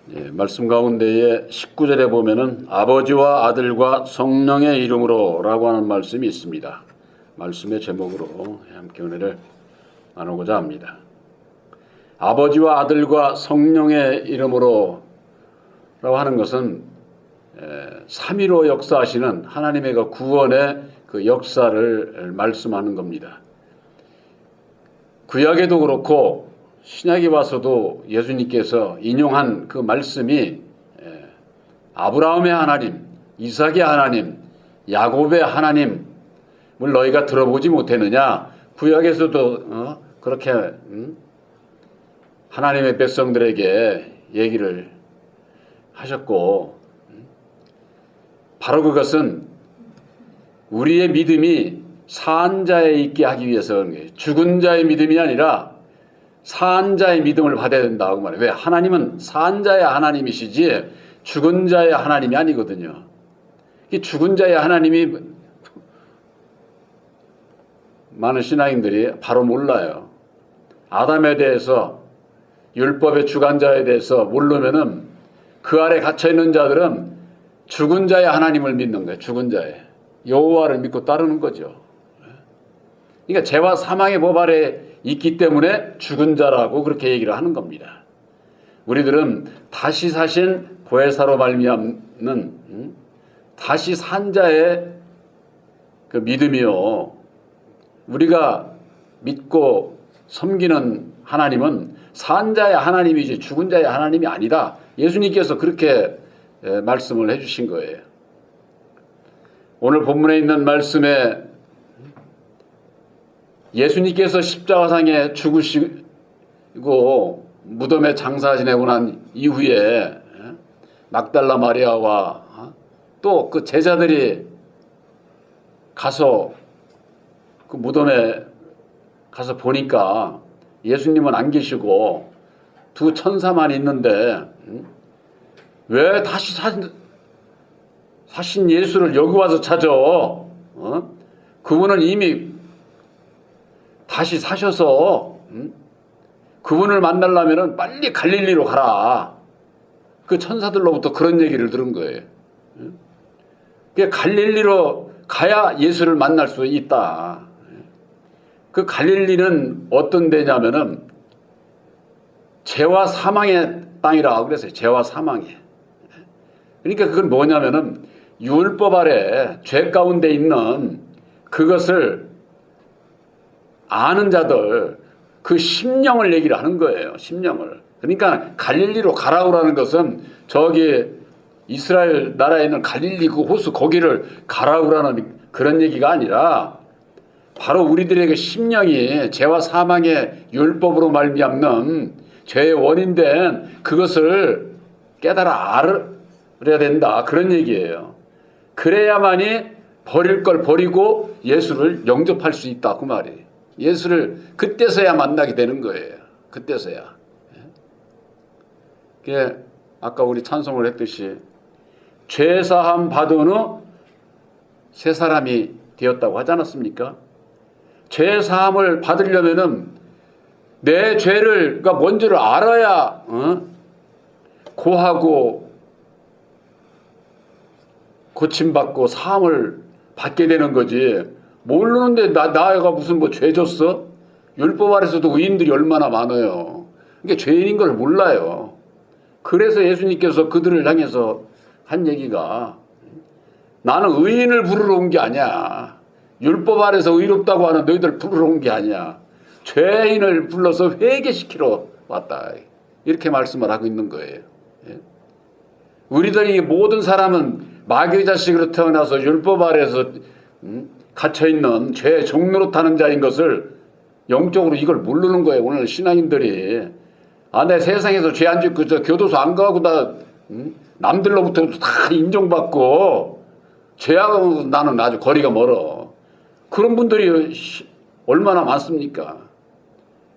말씀 가운데에 19절에 보면은 아버지와 아들과 성령의 이름으로 라고 하는 말씀이 있습니다. 말씀의 제목으로 함께 은혜를 나누고자 합니다. 아버지와 아들과 성령의 이름으로 라고 하는 것은 삼위로 역사하시는 하나님의 그 구원의 그 역사를 말씀하는 겁니다. 구약에도 그렇고 신약에 와서도 예수님께서 인용한 그 말씀이 아브라함의 하나님, 이삭의 하나님, 야곱의 하나님을 너희가 들어보지 못했느냐. 구약에서도 그렇게 하나님의 백성들에게 얘기를 하셨고, 바로 그것은 우리의 믿음이 산 자에 있게 하기 위해서 그런 거예요. 죽은 자의 믿음이 아니라 산 자의 믿음을 받아야 된다고 말해요. 왜? 하나님은 산 자의 하나님이시지 죽은 자의 하나님이 아니거든요. 이 죽은 자의 하나님이 많은 신앙인들이 바로 몰라요. 아담에 대해서, 율법의 주관자에 대해서 모르면은 그 아래 갇혀있는 자들은 죽은 자의 하나님을 믿는 거예요. 죽은 자의 여호와를 믿고 따르는 거죠. 그러니까 죄와 사망의 법 아래 있기 때문에 죽은 자라고 그렇게 얘기를 하는 겁니다. 우리들은 다시 사신 보혜사로 말미암는 다시 산 자의 그 믿음이요, 우리가 믿고 섬기는 하나님은 산 자의 하나님이지 죽은 자의 하나님이 아니다. 예수님께서 그렇게 말씀을 해주신 거예요. 오늘 본문에 있는 말씀에 예수님께서 십자가상에 죽으시고 무덤에 장사 지내고 난 이후에 막달라 마리아와 또 그 제자들이 가서 그 무덤에 가서 보니까 예수님은 안 계시고 두 천사만 있는데 왜 다시 사신 예수를 여기 와서 찾아? 그분은 이미 다시 사셔서 그분을 만나려면 빨리 갈릴리로 가라. 그 천사들로부터 그런 얘기를 들은 거예요. 갈릴리로 가야 예수를 만날 수 있다. 그 갈릴리는 어떤 데냐면은 죄와 사망의 땅이라고 그랬어요. 죄와 사망의. 그러니까 그건 뭐냐면은 율법 아래 죄 가운데 있는 그것을 아는 자들, 그 심령을 얘기를 하는 거예요. 심령을. 그러니까 갈릴리로 가라고라는 것은 저기 이스라엘 나라에 있는 갈릴리 그 호수 거기를 가라고라는 그런 얘기가 아니라 바로 우리들에게 심령이 죄와 사망의 율법으로 말미암는 죄의 원인된 그것을 깨달아 알아야 된다. 그런 얘기예요. 그래야만이 버릴 걸 버리고 예수를 영접할 수 있다. 그 말이에요. 예수를 그때서야 만나게 되는 거예요. 그때서야. 그게 아까 우리 찬송을 했듯이 죄사함 받은 후 새 사람이 되었다고 하지 않았습니까? 죄사함을 받으려면은 내 죄를 그러니까 뭔지를 알아야 고하고 고침받고 사함을 받게 되는 거지. 모르는데 나가 무슨 뭐 죄 졌어? 율법 아래서도 의인들이 얼마나 많아요. 그러니까 죄인인 걸 몰라요. 그래서 예수님께서 그들을 향해서 한 얘기가 나는 의인을 부르러 온 게 아니야. 율법 아래서 의롭다고 하는 너희들 부르러 온 게 아니야. 죄인을 불러서 회개시키러 왔다. 이렇게 말씀을 하고 있는 거예요. 우리들이 모든 사람은 마귀의 자식으로 태어나서 율법 아래서 갇혀있는 죄의 종로로 타는 자인 것을 영적으로 이걸 모르는 거예요. 오늘 신앙인들이 내 세상에서 죄 안 짓고 저 교도소 안 가고 나 남들로부터 다 인정받고 죄하고 나는 아주 거리가 멀어. 그런 분들이 얼마나 많습니까?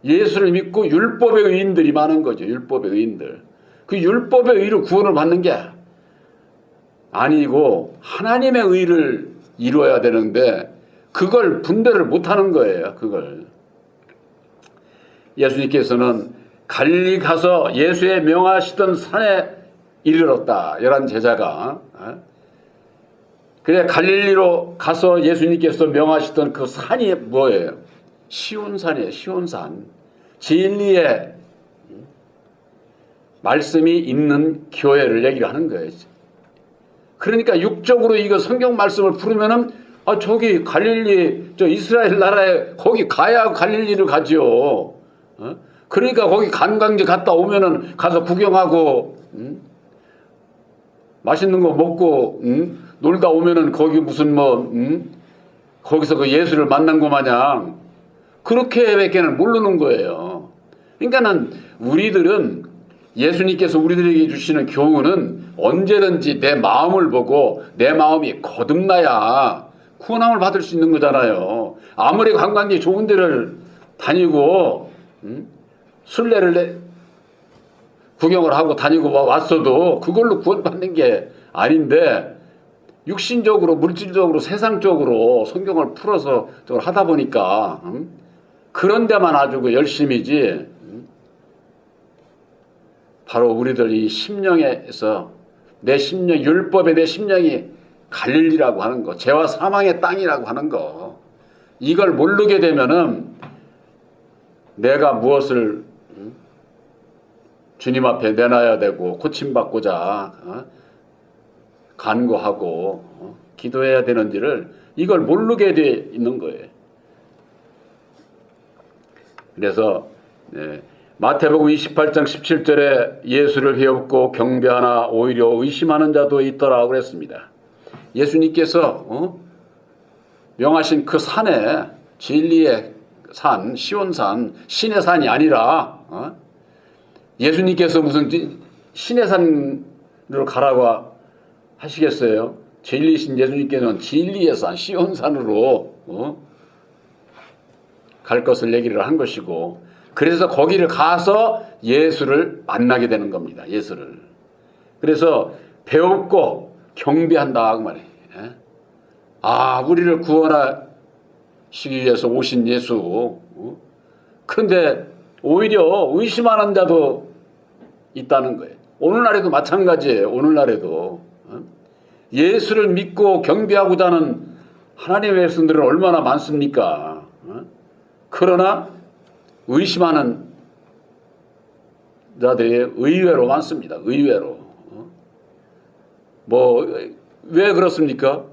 예수를 믿고 율법의 의인들이 많은 거죠. 율법의 의인들. 그 율법의 의로 구원을 받는 게 아니고 하나님의 의를 이루어야 되는데 그걸 분별을 못하는 거예요. 그걸. 예수님께서는 갈릴리 가서 예수의 명하시던 산에 이르렀다. 11 제자가. 그래 갈릴리로 가서 예수님께서 명하시던 그 산이 뭐예요? 시온산이에요. 시온산. 진리의 말씀이 있는 교회를 얘기하는 거예요. 그러니까 육적으로 이거 성경 말씀을 풀으면은 저기 갈릴리 저 이스라엘 나라에 거기 가야 갈릴리를 가죠. 그러니까 거기 관광지 갔다 오면은 가서 구경하고 맛있는 거 먹고 놀다 오면은 거기 무슨 거기서 그 예수를 만난 거 마냥 그렇게밖에는 모르는 거예요. 그러니까는 우리들은 예수님께서 우리들에게 주시는 교훈은 언제든지 내 마음을 보고 내 마음이 거듭나야 구원함을 받을 수 있는 거잖아요. 아무리 관광지 좋은 데를 다니고 순례를 구경을 하고 다니고 왔어도 그걸로 구원받는 게 아닌데 육신적으로 물질적으로 세상적으로 성경을 풀어서 저걸 하다 보니까 그런 데만 아주 열심이지 바로 우리들 이 심령에서 내 심령 율법에 내 심령이 갈릴리라고 하는 거 죄와 사망의 땅이라고 하는 거 이걸 모르게 되면은 내가 무엇을 주님 앞에 내놔야 되고 고침받고자 간구하고 기도해야 되는지를 이걸 모르게 돼 있는 거예요. 그래서 마태복음 28장 17절에 예수를 배웠고 경배하나 오히려 의심하는 자도 있더라 그랬습니다. 예수님께서 명하신 그 산에 진리의 산, 시온산, 신의 산이 아니라 예수님께서 무슨 신의 산으로 가라고 하시겠어요? 진리신 예수님께서는 진리의 산, 시온산으로 갈 것을 얘기를 한 것이고 그래서 거기를 가서 예수를 만나게 되는 겁니다. 예수를. 그래서 배웠고 경배한다 그 말이에요. 우리를 구원하시기 위해서 오신 예수. 그런데 오히려 의심하는 자도 있다는 거예요. 오늘날에도 마찬가지예요. 오늘날에도 예수를 믿고 경배하고자 하는 하나님의 백성들은 얼마나 많습니까? 그러나 의심하는 자들이 의외로 많습니다. 의외로. 왜 그렇습니까?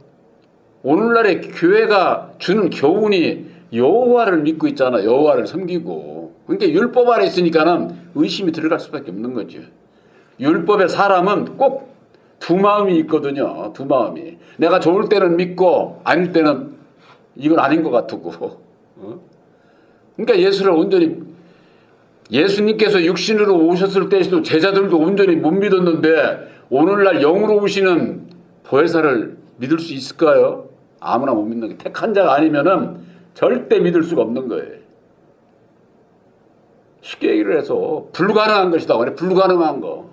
오늘날의 교회가 주는 교훈이 여호와를 믿고 있잖아. 여호와를 섬기고. 그러니까 율법 아래 있으니까는 의심이 들어갈 수밖에 없는 거죠. 율법의 사람은 꼭 두 마음이 있거든요. 두 마음이. 내가 좋을 때는 믿고 아닐 때는 이건 아닌 것 같고. 그러니까 예수를 온전히 예수님께서 육신으로 오셨을 때에도 제자들도 온전히 못 믿었는데 오늘날 영으로 오시는 보혜사를 믿을 수 있을까요? 아무나 못 믿는 게 택한 자가 아니면은 절대 믿을 수가 없는 거예요. 쉽게 얘기를 해서 불가능한 것이다. 불가능한 거.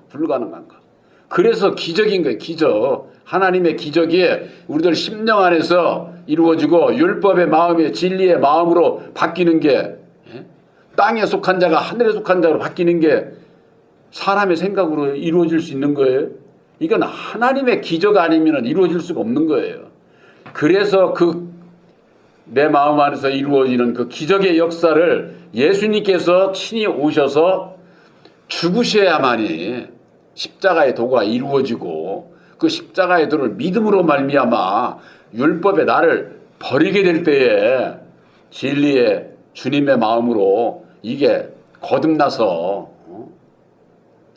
그래서 기적인 거예요. 기적. 하나님의 기적이 우리들 심령 안에서 이루어지고 율법의 마음이 진리의 마음으로 바뀌는 게 땅에 속한 자가 하늘에 속한 자로 바뀌는 게 사람의 생각으로 이루어질 수 있는 거예요. 이건 하나님의 기적 아니면 이루어질 수가 없는 거예요. 그래서 내 마음 안에서 이루어지는 그 기적의 역사를 예수님께서 친히 오셔서 죽으셔야만이 십자가의 도가 이루어지고 그 십자가의 도를 믿음으로 말미암아 율법의 나를 버리게 될 때에 진리의 주님의 마음으로 이게 거듭나서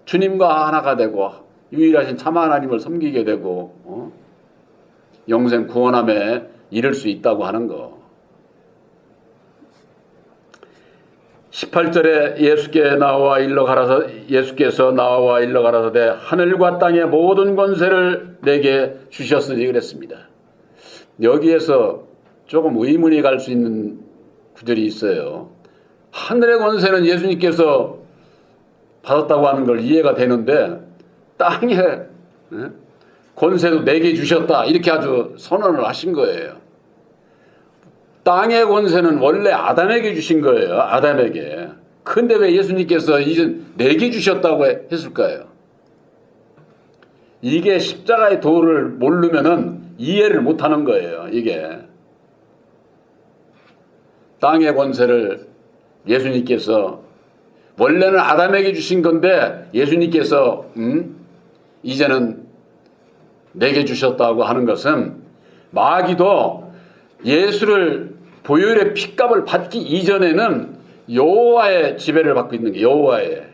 주님과 하나가 되고 유일하신 참 하나님을 섬기게 되고 영생 구원함에 이를 수 있다고 하는 거. 18절에 예수께서 나와 일러 가라사대 하늘과 땅의 모든 권세를 내게 주셨으니 그랬습니다. 여기에서 조금 의문이 갈 수 있는 구절이 있어요. 하늘의 권세는 예수님께서 받았다고 하는 걸 이해가 되는데 땅의 권세도 내게 주셨다 이렇게 아주 선언을 하신 거예요. 땅의 권세는 원래 아담에게 주신 거예요. 아담에게. 근데 왜 예수님께서 이제 내게 주셨다고 했을까요? 이게 십자가의 도를 모르면은 이해를 못하는 거예요. 이게 땅의 권세를 예수님께서 원래는 아담에게 주신 건데 예수님께서 이제는 내게 주셨다고 하는 것은 마귀도 예수를 보혈의 핏값을 받기 이전에는 여호와의 지배를 받고 있는 게 여호와의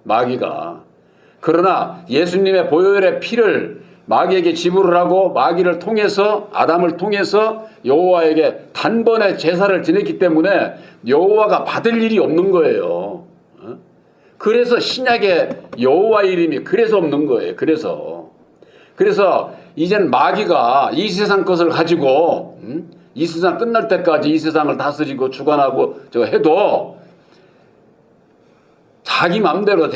마귀가. 그러나 예수님의 보혈의 피를 마귀에게 지불을 하고 마귀를 통해서 아담을 통해서 여호와에게 단번에 제사를 지냈기 때문에 여호와가 받을 일이 없는 거예요. 그래서 신약의 여호와 이름이 그래서 없는 거예요. 그래서 이제는 마귀가 이 세상 것을 가지고 이 세상 끝날 때까지 이 세상을 다스리고 주관하고 해도 자기 마음대로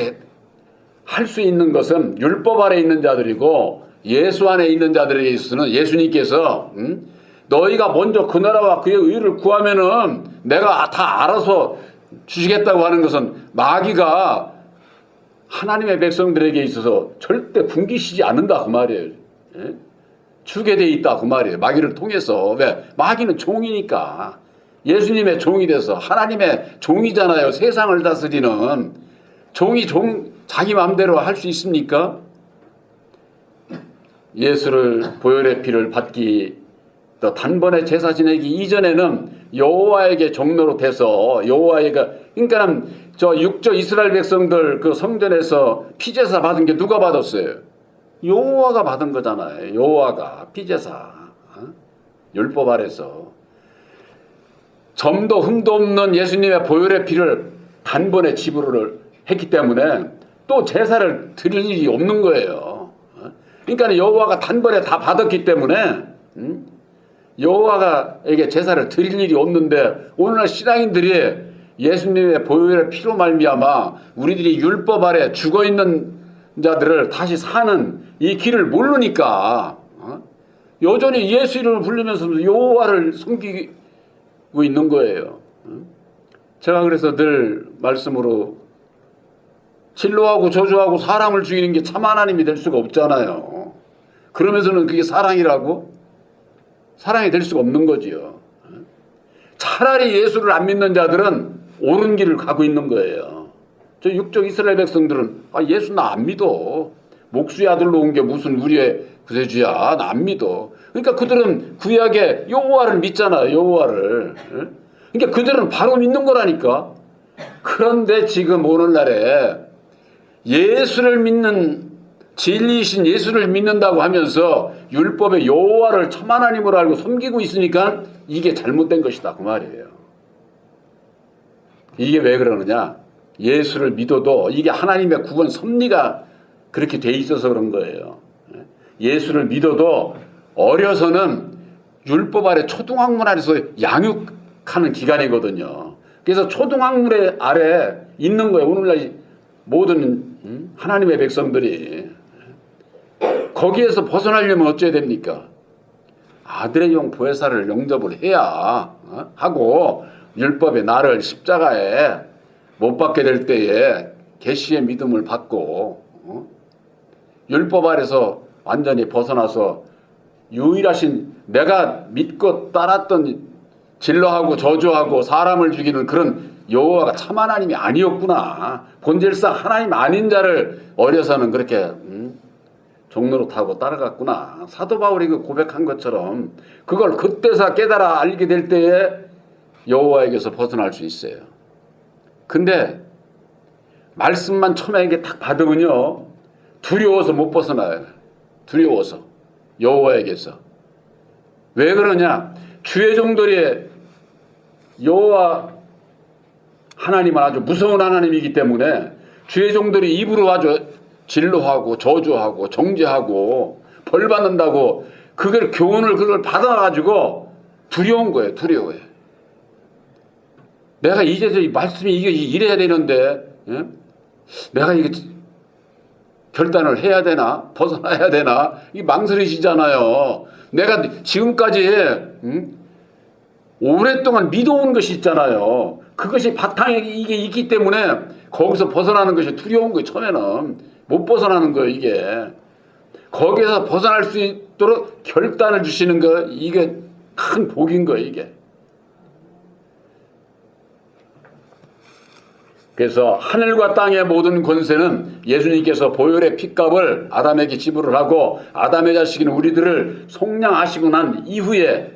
할 수 있는 것은 율법 아래 있는 자들이고 예수 안에 있는 자들에 있어서는 예수님께서 너희가 먼저 그 나라와 그의 의를 구하면은 내가 다 알아서 주시겠다고 하는 것은 마귀가 하나님의 백성들에게 있어서 절대 굶기시지 않는다 그 말이에요. 예? 주게 돼 있다 그 말이에요. 마귀를 통해서. 왜? 마귀는 종이니까. 예수님의 종이 돼서 하나님의 종이잖아요. 세상을 다스리는 종이 자기 마음대로 할 수 있습니까? 예수를 보혈의 피를 받기 또 단번에 제사 지내기 이전에는 여호와에게 종로로 돼서 여호와에게 그러니까 저 6조 이스라엘 백성들 그 성전에서 피제사 받은 게 누가 받았어요? 여호와가 받은 거잖아요. 여호와가 피제사 율법 아래서 점도 흠도 없는 예수님의 보혈의 피를 단번에 지불을 했기 때문에 또 제사를 드릴 일이 없는 거예요. 그러니까 여호와가 단번에 다 받았기 때문에 여호와가에게 제사를 드릴 일이 없는데 오늘날 신앙인들이 예수님의 보혈의 피로 말미암아 우리들이 율법 아래 죽어있는 자들을 다시 사는 이 길을 모르니까 여전히 예수 이름을 부르면서 여호와를 섬기고 있는 거예요. 제가 그래서 늘 말씀으로 진노하고 저주하고 사람을 죽이는 게 참 하나님이 될 수가 없잖아요. 그러면서는 그게 사랑이라고? 사랑이 될 수가 없는 거지요. 차라리 예수를 안 믿는 자들은 옳은 길을 가고 있는 거예요. 저 육족 이스라엘 백성들은 예수 나 안 믿어. 목수의 아들로 온 게 무슨 우리의 구세주야. 나 안 믿어. 그러니까 그들은 구약의 여호와를 믿잖아요. 여호와를. 그러니까 그들은 바로 믿는 거라니까. 그런데 지금 오늘날에 예수를 믿는 진리이신 예수를 믿는다고 하면서 율법의 여호와를 참 하나님으로 알고 섬기고 있으니까 이게 잘못된 것이다 그 말이에요. 이게 왜 그러느냐? 예수를 믿어도 이게 하나님의 구원 섭리가 그렇게 돼 있어서 그런 거예요. 예수를 믿어도 어려서는 율법 아래 초등학문 아래서 양육하는 기간이거든요. 그래서 초등학문 아래 있는 거예요. 오늘날 모든 하나님의 백성들이 거기에서 벗어나려면 어찌해야 됩니까? 아들의 영 보혜사를 영접을 해야 하고 율법의 나를 십자가에 못 받게 될 때에 계시의 믿음을 받고 율법 아래서 완전히 벗어나서 유일하신 내가 믿고 따랐던 진노하고 저주하고 사람을 죽이는 그런 여호와가 참 하나님이 아니었구나. 본질상 하나님 아닌 자를 어려서는 그렇게 종로로 타고 따라갔구나. 사도 바울이 그 고백한 것처럼 그걸 그때서 깨달아 알게 될 때에 여호와에게서 벗어날 수 있어요. 근데 말씀만 처음에 이게 딱 받으면요 두려워서 못 벗어나요. 두려워서 여호와에게서. 왜 그러냐? 주의 종들이 여호와 하나님은 아주 무서운 하나님이기 때문에 주의 종들이 입으로 아주 진노하고 저주하고 정죄하고 벌 받는다고 그걸 받아가지고 두려운 거예요. 두려워요. 내가 이제 이 말씀이 이게 이래야 되는데 내가 이게 결단을 해야 되나 벗어나야 되나 이 망설이시잖아요. 내가 지금까지 오랫동안 믿어온 것이 있잖아요. 그것이 바탕에 이게 있기 때문에 거기서 벗어나는 것이 두려운 거예요. 처음에는 못 벗어나는 거예요. 이게 거기에서 벗어날 수 있도록 결단을 주시는 거, 이게 큰 복인 거예요, 이게. 그래서 하늘과 땅의 모든 권세는 예수님께서 보혈의 핏값을 아담에게 지불을 하고 아담의 자식인 우리들을 속량하시고 난 이후에는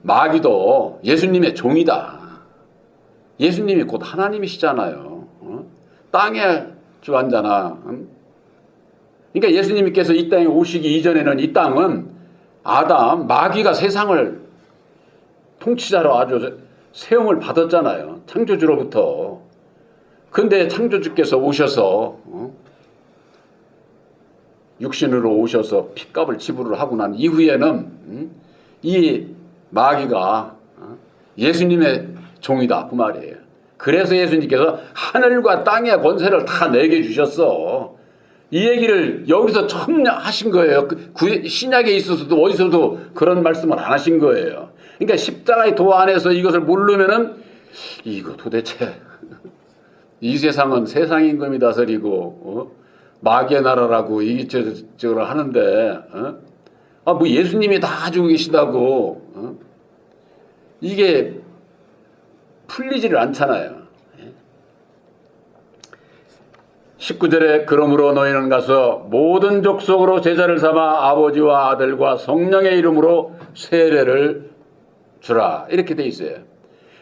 마귀도 예수님의 종이다. 예수님이 곧 하나님이시잖아요. 땅의 주관자나. 그러니까 예수님께서 이 땅에 오시기 이전에는 이 땅은 아담, 마귀가 세상을 통치자로 아주 세움을 받았잖아요. 창조주로부터. 근데 창조주께서 오셔서 육신으로 오셔서 핏값을 지불을 하고 난 이후에는 이 마귀가 예수님의 종이다 그 말이에요. 그래서 예수님께서 하늘과 땅의 권세를 다 내게 주셨어. 이 얘기를 여기서 처음 하신 거예요. 신약에 있어서도 어디서도 그런 말씀을 안 하신 거예요. 그러니까 십자가의 도 안에서 이것을 모르면은 이거 도대체 이 세상은 세상 임금이 다스리고 마귀의 나라라고 이기저기를 하는데 뭐 예수님이 다 가지고 계시다고 이게 풀리지를 않잖아요. 19절에 그러므로 너희는 가서 모든 족속으로 제자를 삼아 아버지와 아들과 성령의 이름으로 세례를 주라. 이렇게 돼 있어요.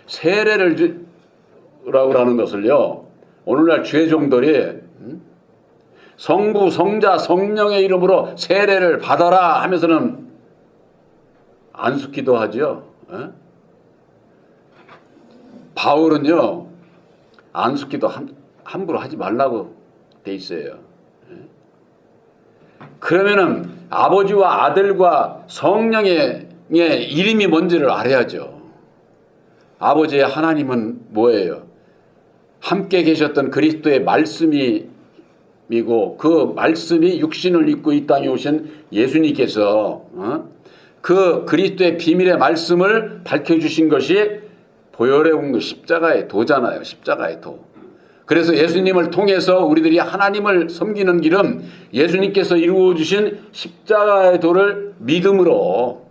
세례를 주라고 하는 것을요, 오늘날 주의종들이 성부, 성자, 성령의 이름으로 세례를 받아라 하면서는 안수기도 하죠. 바울은요, 안수기도 함부로 하지 말라고 돼 있어요. 그러면은 아버지와 아들과 성령의 이름이 뭔지를 알아야죠. 아버지의 하나님은 뭐예요? 함께 계셨던 그리스도의 말씀이고 그 말씀이 육신을 입고 이 땅에 오신 예수님께서 그 그리스도의 비밀의 말씀을 밝혀주신 것이 보혈의 웅 십자가의 도잖아요. 십자가의 도. 그래서 예수님을 통해서 우리들이 하나님을 섬기는 길은 예수님께서 이루어주신 십자가의 도를 믿음으로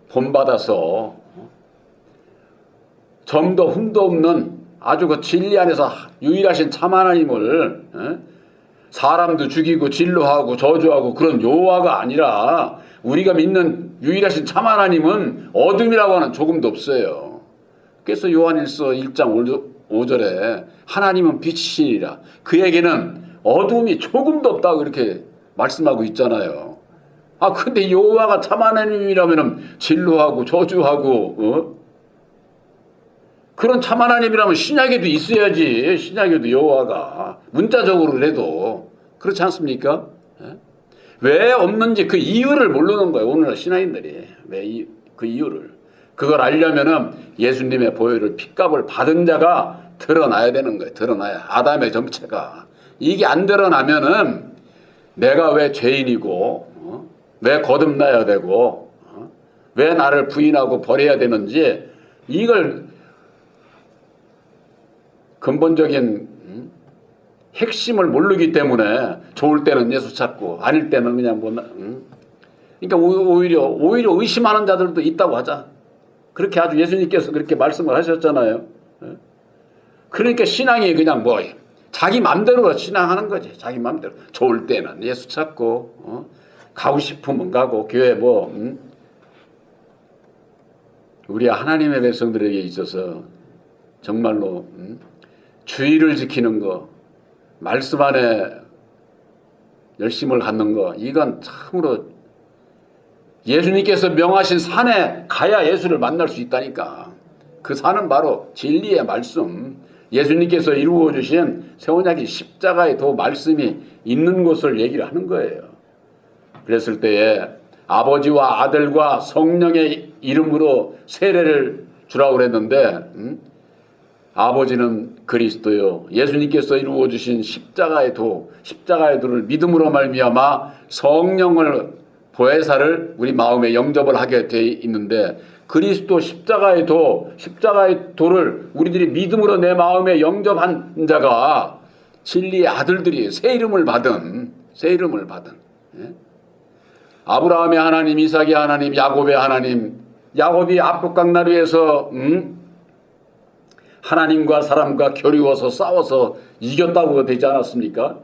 본받아서 점도 흠도 없는 아주 그 진리 안에서 유일하신 참 하나님을 사람도 죽이고 진노하고 저주하고 그런 여호와가 아니라 우리가 믿는 유일하신 참 하나님은 어둠이라고 하는 조금도 없어요. 그래서 요한일서 1장 5절에 하나님은 빛이시니라. 그에게는 어둠이 조금도 없다고 그렇게 말씀하고 있잖아요. 근데 여호와가 참 하나님이라면 진노하고 저주하고 그런 참 하나님이라면 신약에도 있어야지. 신약에도 여호와가 문자적으로라도 그렇지 않습니까? 왜 없는지 그 이유를 모르는 거예요. 오늘날 신앙인들이 왜 그 이유를 그걸 알려면은 예수님의 보혈을 핏값을 받은 자가 드러나야 되는 거예요. 드러나야 아담의 정체가 이게 안 드러나면은 내가 왜 죄인이고 왜 거듭나야 되고 왜 나를 부인하고 버려야 되는지 이걸 근본적인 핵심을 모르기 때문에 좋을 때는 예수 찾고 아닐 때는 그냥 그러니까 오히려 의심하는 자들도 있다고 하자. 그렇게 아주 예수님께서 그렇게 말씀을 하셨잖아요. 그러니까 신앙이 그냥 자기 맘대로 신앙하는 거지. 자기 맘대로 좋을 때는 예수 찾고 가고 싶으면 가고 교회 우리 하나님의 백성들에게 있어서 정말로 주의를 지키는 거, 말씀 안에 열심을 갖는 거, 이건 참으로 예수님께서 명하신 산에 가야 예수를 만날 수 있다니까. 그 산은 바로 진리의 말씀, 예수님께서 이루어 주신 새 언약의 십자가의 도 말씀이 있는 곳을 얘기를 하는 거예요. 그랬을 때에 아버지와 아들과 성령의 이름으로 세례를 주라고 그랬는데 아버지는 그리스도요, 예수님께서 이루어 주신 십자가의 도를 믿음으로 말미암아 성령을 보혜사를 우리 마음에 영접을 하게 돼 있는데 그리스도 십자가의 도를 우리들이 믿음으로 내 마음에 영접한 자가 진리의 아들들이 새 이름을 받은 아브라함의 하나님, 이삭의 하나님, 야곱의 하나님. 야곱이 압록강나루에서 하나님과 사람과 겨루어서 싸워서 이겼다고 되지 않았습니까?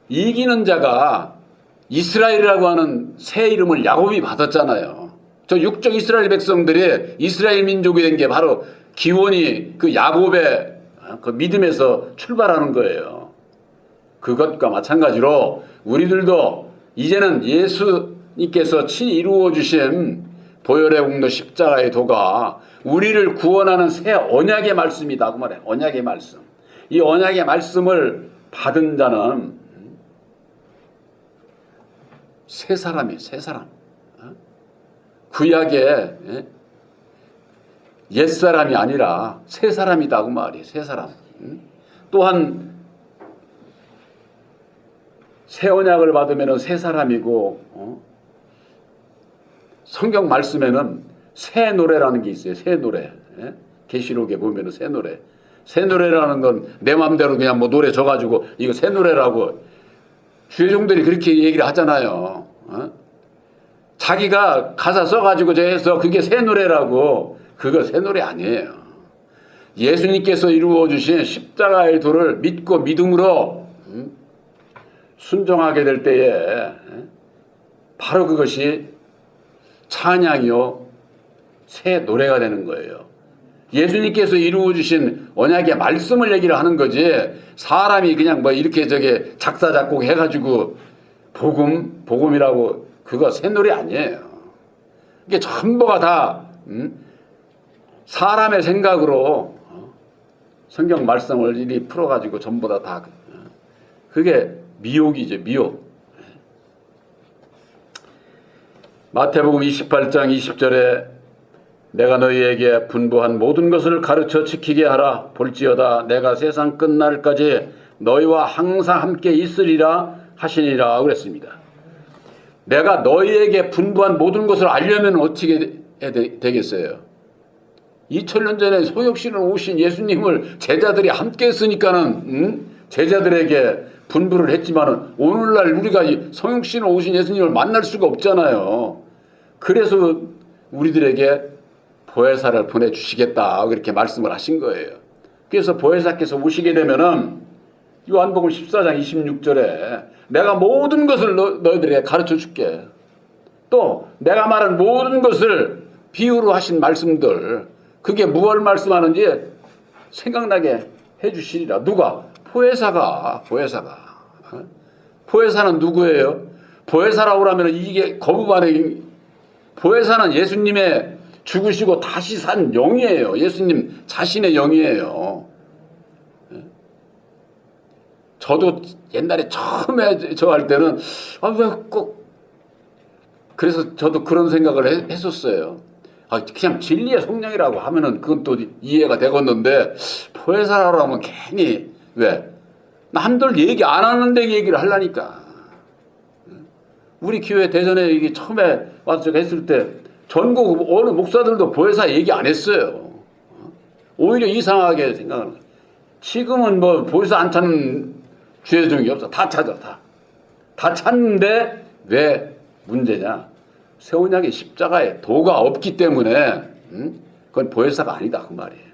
이기는 자가 이스라엘이라고 하는 새 이름을 야곱이 받았잖아요. 저 육적 이스라엘 백성들이 이스라엘 민족이 된 게 바로 기원이 그 야곱의 그 믿음에서 출발하는 거예요. 그것과 마찬가지로 우리들도 이제는 예수님께서 친히 이루어 주신 보혈의 공로 십자가의 도가 우리를 구원하는 새 언약의 말씀이다 그 말이에요. 언약의 말씀. 이 언약의 말씀을 받은 자는 새 사람이에요. 새 사람. 구약의 옛사람이 아니라 새 사람이다 그 말이에요. 새 사람. 또한 새 언약을 받으면 새 사람이고 성경 말씀에는 새 노래라는 게 있어요. 새 노래. 계시록에 보면 새 노래. 새 노래라는 건 내 마음대로 그냥 뭐 노래 져가지고 이거 새 노래라고 주회종들이 그렇게 얘기를 하잖아요. 자기가 가사 써가지고 해서 그게 새 노래라고. 그거 새 노래 아니에요. 예수님께서 이루어 주신 십자가의 도를 믿고 믿음으로 순종하게 될 때에 바로 그것이 찬양이요 새 노래가 되는 거예요. 예수님께서 이루어 주신 언약의 말씀을 얘기를 하는 거지 사람이 그냥 뭐 이렇게 저게 작사 작곡 해가지고 복음이라고 그거 새 노래 아니에요. 이게 전부가 다 사람의 생각으로 성경 말씀을 이리 풀어가지고 전부 다 그게 미혹이죠. 미혹. 마태복음 28장 20절에 내가 너희에게 분부한 모든 것을 가르쳐 지키게 하라. 볼지어다 내가 세상 끝날까지 너희와 항상 함께 있으리라 하시니라 그랬습니다. 내가 너희에게 분부한 모든 것을 알려면 어떻게 되겠어요? 2000년 전에 소역신을 오신 예수님을 제자들이 함께 했으니까는 제자들에게 분부를 했지만은 오늘날 우리가 성육신을 오신 예수님을 만날 수가 없잖아요. 그래서 우리들에게 보혜사를 보내주시겠다 그렇게 말씀을 하신 거예요. 그래서 보혜사께서 오시게 되면은 요한복음 14장 26절에 내가 모든 것을 너희들에게 가르쳐 줄게. 또 내가 말한 모든 것을 비유로 하신 말씀들 그게 무엇을 말씀하는지 생각나게 해주시리라. 누가? 보혜사가. 보혜사는 누구예요? 보혜사라고 하면 이게 거부반응이 보혜사는 예수님의 죽으시고 다시 산 영이에요. 예수님 자신의 영이에요. 저도 옛날에 처음에 저 할 때는 왜 꼭 그래서 저도 그런 생각을 했었어요. 그냥 진리의 성령이라고 하면은 그건 또 이해가 되겠는데 보혜사라고 하면 괜히 왜 남들 얘기 안 하는데 얘기를 하려니까. 우리 교회 대전에 이게 처음에 와서 제가 했을 때 전국 어느 목사들도 보혜사 얘기 안 했어요. 오히려 이상하게 생각하는 거예요. 지금은 뭐 보혜사 안 찾는 주회종이 없어. 다 찾아. 다 찾는데 왜 문제냐? 새 언약의 십자가에 도가 없기 때문에 그건 보혜사가 아니다 그 말이에요.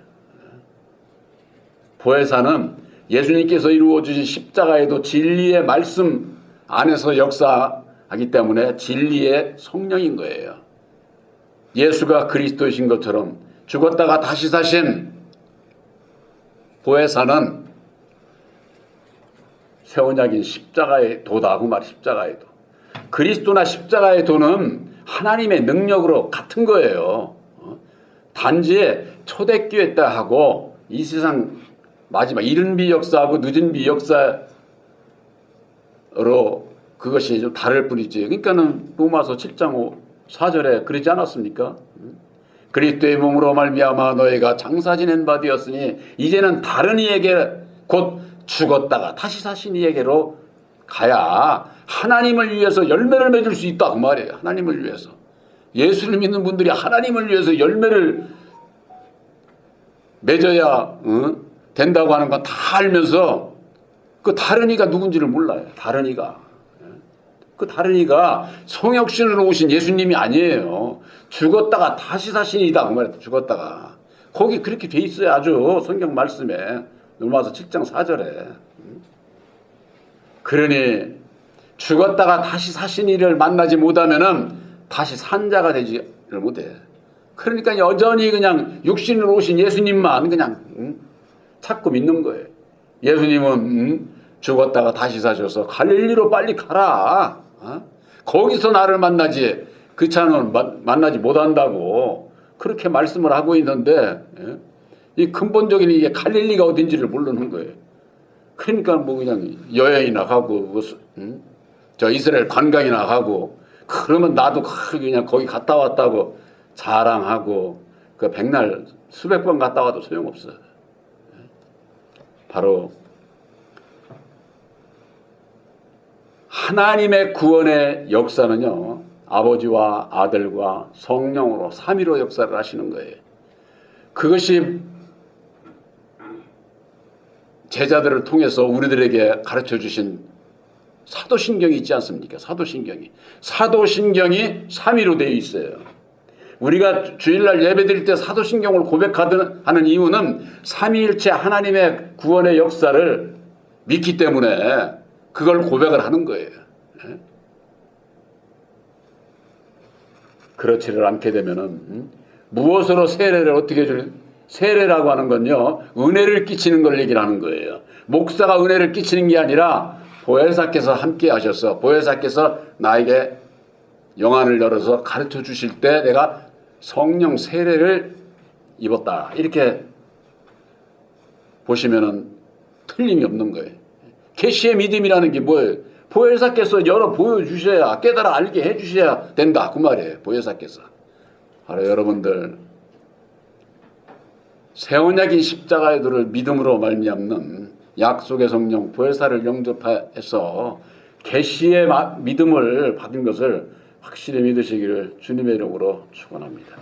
보혜사는 예수님께서 이루어 주신 십자가에도 진리의 말씀 안에서 역사하기 때문에 진리의 성령인 거예요. 예수가 그리스도이신 것처럼 죽었다가 다시 사신 보혜사는 새 언약인 십자가의 도다 그 말이 십자가의 도. 그리스도나 십자가의 도는 하나님의 능력으로 같은 거예요. 단지 초대교회 때 하고 이 세상 마지막 이른 비역사하고 늦은 비역사로 그것이 좀 다를 뿐이지. 그러니까는 로마서 7장 4절에 그러지 않았습니까? 그리스도의 몸으로 말미암아 너희가 장사 지낸 바 되었으니 이제는 다른 이에게 곧 죽었다가 다시 사신 이에게로 가야 하나님을 위해서 열매를 맺을 수 있다 그 말이에요. 하나님을 위해서. 예수를 믿는 분들이 하나님을 위해서 열매를 맺어야 된다고 하는 건 다 알면서 그 다른 이가 누군지를 몰라요. 다른 이가. 그 다른 이가 성육신으로 오신 예수님이 아니에요. 죽었다가 다시 사신 이다. 그 말이에요. 죽었다가. 거기 그렇게 돼 있어요. 아주 성경 말씀에. 로마서 7장 4절에. 그러니 죽었다가 다시 사신 이를 만나지 못하면은 다시 산 자가 되지를 못해. 그러니까 여전히 그냥 육신으로 오신 예수님만 그냥 찾고 믿는 거예요. 예수님은 죽었다가 다시 사셔서 갈릴리로 빨리 가라. 거기서 나를 만나지 그 차는 만나지 못한다고 그렇게 말씀을 하고 있는데 이 근본적인 이게 갈릴리가 어딘지를 모르는 거예요. 그러니까 뭐 그냥 여행이나 가고 저 이스라엘 관광이나 가고 그러면 나도 그냥 거기 갔다 왔다고 자랑하고 그 백날 수백 번 갔다 와도 소용없어. 바로 하나님의 구원의 역사는요, 아버지와 아들과 성령으로 삼위로 역사를 하시는 거예요. 그것이 제자들을 통해서 우리들에게 가르쳐 주신 사도신경이 있지 않습니까? 사도신경이 삼위로 되어 있어요. 우리가 주일날 예배드릴 때 사도신경을 고백하는 이유는 삼위일체 하나님의 구원의 역사를 믿기 때문에 그걸 고백을 하는 거예요. 그렇지를 않게 되면은 무엇으로 세례를 어떻게 해줄 세례라고 하는 건요, 은혜를 끼치는 걸 얘기를 하는 거예요. 목사가 은혜를 끼치는 게 아니라 보혜사께서 함께 하셔서 보혜사께서 나에게 영안을 열어서 가르쳐 주실 때 내가 성령 세례를 입었다. 이렇게 보시면은 틀림이 없는 거예요. 계시의 믿음이라는 게 뭐예요? 보혜사께서 열어 보여주셔야 깨달아 알게 해주셔야 된다. 그 말이에요. 보혜사께서. 바로 여러분들 새 언약인 십자가의 도를 믿음으로 말미암는 약속의 성령 보혜사를 영접해서 계시의 믿음을 받은 것을 확실히 믿으시기를 주님의 이름으로 축원합니다.